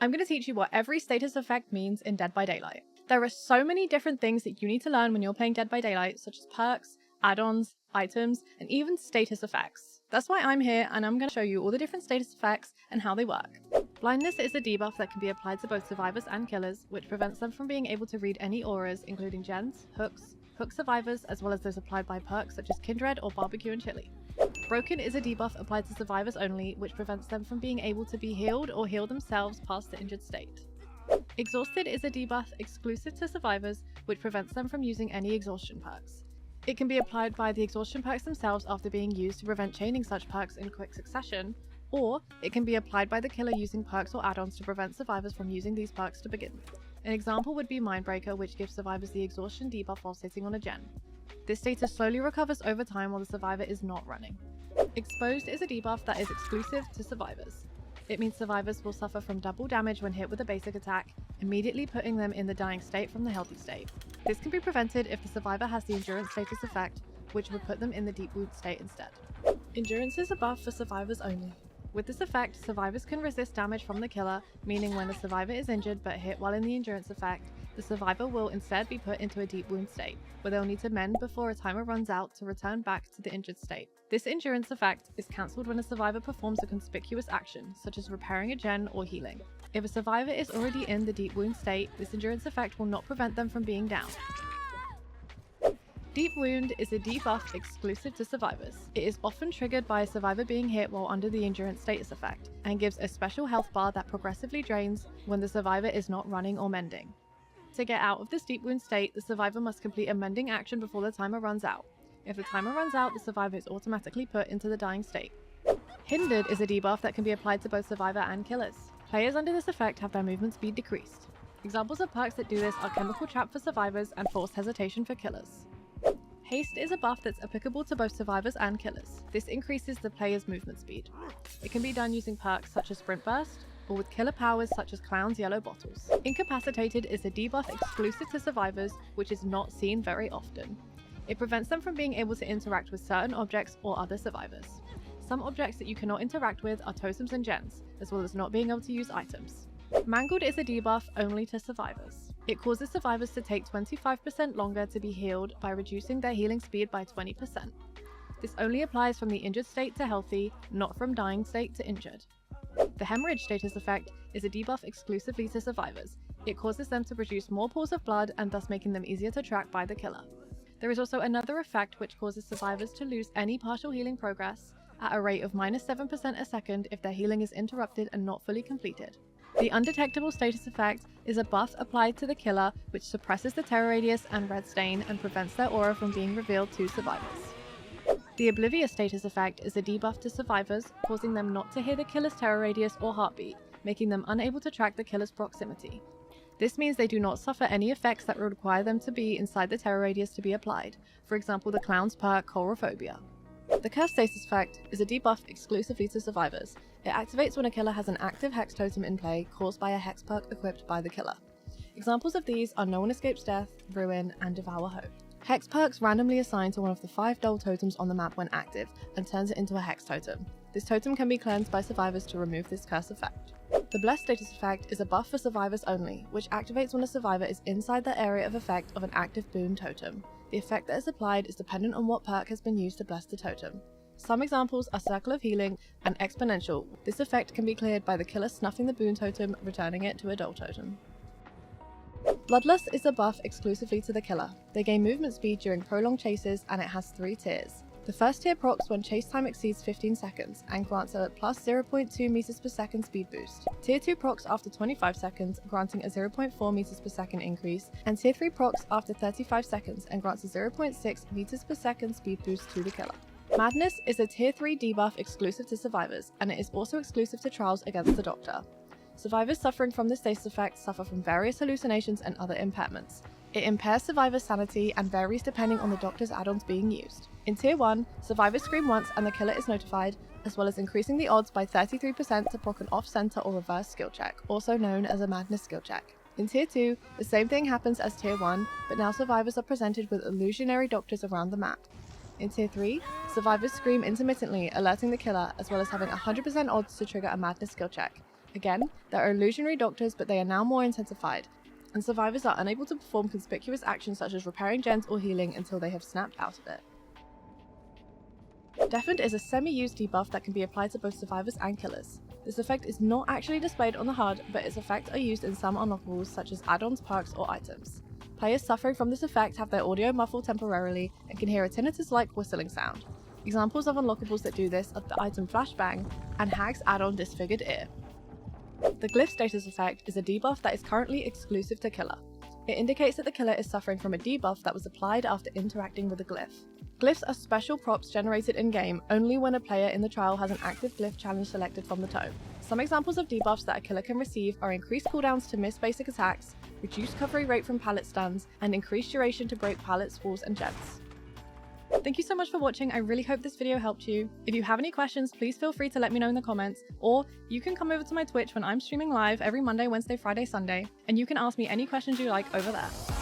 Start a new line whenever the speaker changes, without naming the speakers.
I'm going to teach you what every status effect means in Dead by Daylight. There are so many different things that you need to learn when you're playing Dead by Daylight, such as perks, add-ons, items, and even status effects. That's why I'm here, and I'm going to show you all the different status effects and how they work. Blindness is a debuff that can be applied to both survivors and killers, which prevents them from being able to read any auras, including gens, hooks, hook survivors, as well as those applied by perks such as Kindred or Barbecue and Chili. Broken is a debuff applied to survivors only, which prevents them from being able to be healed or heal themselves past the injured state. Exhausted is a debuff exclusive to survivors, which prevents them from using any exhaustion perks. It can be applied by the exhaustion perks themselves after being used to prevent chaining such perks in quick succession, or it can be applied by the killer using perks or add-ons to prevent survivors from using these perks to begin with. An example would be Mindbreaker, which gives survivors the exhaustion debuff while sitting on a gen. This status slowly recovers over time while the survivor is not running. Exposed is a debuff that is exclusive to survivors. It means survivors will suffer from double damage when hit with a basic attack, immediately putting them in the dying state from the healthy state. This can be prevented if the survivor has the endurance status effect, which would put them in the deep wound state instead. Endurance is a buff for survivors only. With this effect, survivors can resist damage from the killer, meaning when the survivor is injured but hit while in the endurance effect, the survivor will instead be put into a deep wound state, where they'll need to mend before a timer runs out to return back to the injured state. This endurance effect is cancelled when a survivor performs a conspicuous action, such as repairing a gen or healing. If a survivor is already in the deep wound state, this endurance effect will not prevent them from being down. Deep Wound is a debuff exclusive to survivors. It is often triggered by a survivor being hit while under the endurance status effect, and gives a special health bar that progressively drains when the survivor is not running or mending. To get out of this deep wound state, the survivor must complete a mending action before the timer runs out. If the timer runs out, the survivor is automatically put into the dying state. Hindered is a debuff that can be applied to both survivor and killers. Players under this effect have their movement speed decreased. Examples of perks that do this are Chemical Trap for survivors and Forced Hesitation for killers. Haste is a buff that's applicable to both survivors and killers. This increases the player's movement speed. It can be done using perks such as Sprint Burst, or with killer powers such as Clown's Yellow Bottles. Incapacitated is a debuff exclusive to survivors, which is not seen very often. It prevents them from being able to interact with certain objects or other survivors. Some objects that you cannot interact with are totems and gens, as well as not being able to use items. Mangled is a debuff only to survivors. It causes survivors to take 25% longer to be healed by reducing their healing speed by 20%. This only applies from the injured state to healthy, not from dying state to injured. The Hemorrhage status effect is a debuff exclusively to survivors. It causes them to produce more pools of blood and thus making them easier to track by the killer. There is also another effect which causes survivors to lose any partial healing progress at a rate of -7% a second if their healing is interrupted and not fully completed. The Undetectable status effect is a buff applied to the killer which suppresses the terror radius and red stain and prevents their aura from being revealed to survivors. The Oblivious status effect is a debuff to survivors, causing them not to hear the killer's terror radius or heartbeat, making them unable to track the killer's proximity. This means they do not suffer any effects that would require them to be inside the terror radius to be applied, for example the Clown's perk Chorophobia. The Curse status effect is a debuff exclusively to survivors. It activates when a killer has an active hex totem in play caused by a hex perk equipped by the killer. Examples of these are No One Escapes Death, Ruin, and Devour Hope. Hex perks randomly assign to one of the 5 dull totems on the map when active, and turns it into a hex totem. This totem can be cleansed by survivors to remove this curse effect. The Blessed status effect is a buff for survivors only, which activates when a survivor is inside the area of effect of an active boon totem. The effect that is applied is dependent on what perk has been used to bless the totem. Some examples are Circle of Healing and Exponential. This effect can be cleared by the killer snuffing the boon totem, returning it to a dull totem. Bloodlust is a buff exclusively to the killer. They gain movement speed during prolonged chases and it has 3 tiers. The first tier procs when chase time exceeds 15 seconds and grants a plus 0.2 meters per second speed boost. Tier 2 procs after 25 seconds, granting a 0.4 meters per second increase, and Tier 3 procs after 35 seconds and grants a 0.6 meters per second speed boost to the killer. Madness is a Tier 3 debuff exclusive to survivors, and it is also exclusive to trials against the Doctor. Survivors suffering from this status effect suffer from various hallucinations and other impairments. It impairs survivors' sanity and varies depending on the Doctor's add-ons being used. In Tier 1, survivors scream once and the killer is notified, as well as increasing the odds by 33% to proc an off-center or reverse skill check, also known as a Madness skill check. In Tier 2, the same thing happens as Tier 1, but now survivors are presented with illusionary doctors around the map. In Tier 3, survivors scream intermittently, alerting the killer, as well as having 100% odds to trigger a Madness skill check. Again, there are illusionary doctors, but they are now more intensified, and survivors are unable to perform conspicuous actions such as repairing gens or healing until they have snapped out of it. Deafened is a semi-used debuff that can be applied to both survivors and killers. This effect is not actually displayed on the HUD, but its effects are used in some unlockables such as add-ons, perks, or items. Players suffering from this effect have their audio muffled temporarily and can hear a tinnitus-like whistling sound. Examples of unlockables that do this are the item Flashbang and Hag's add-on Disfigured Ear. The Glyph status effect is a debuff that is currently exclusive to killer. It indicates that the killer is suffering from a debuff that was applied after interacting with a glyph. Glyphs are special props generated in-game only when a player in the trial has an active glyph challenge selected from the tome. Some examples of debuffs that a killer can receive are increased cooldowns to miss basic attacks, reduced recovery rate from pallet stuns, and increased duration to break pallets, walls, and gens. Thank you so much for watching. I really hope this video helped you. If you have any questions, please feel free to let me know in the comments, or you can come over to my Twitch when I'm streaming live every Monday, Wednesday, Friday, Sunday, and you can ask me any questions you like over there.